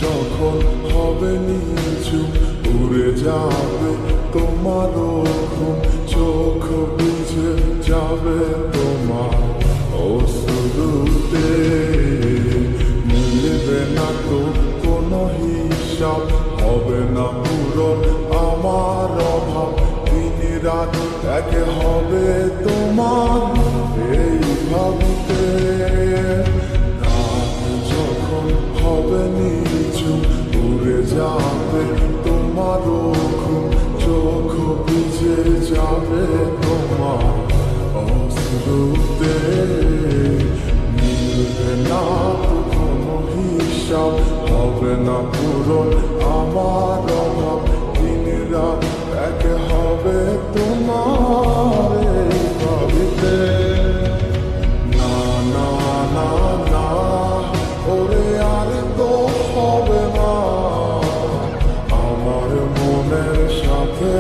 যখন হবে নিচু উড়ে যাবে তোমার ঘুম, চোখ বুঝে যাবে তোমার অশ্রুতে। মিলবে না তো কোনো হিসাব, হবে না পূরণ আমার অভাব। দিন রাত এক হবে তোমার এই ভাবতে। রাত যখন হবে নিচু উড়ে যাবে তোমার ঘুম, চোখ বুঝে যাবে তোমার অশ্রুতে। মিলবে না তো কোনো হিসাব, হবে না পূরণ আমার অভাব। দিন রাত এক হবে তোমার এই ভাবিতে। না না না না ওরে আর তো হবে না আমার মনের সাথে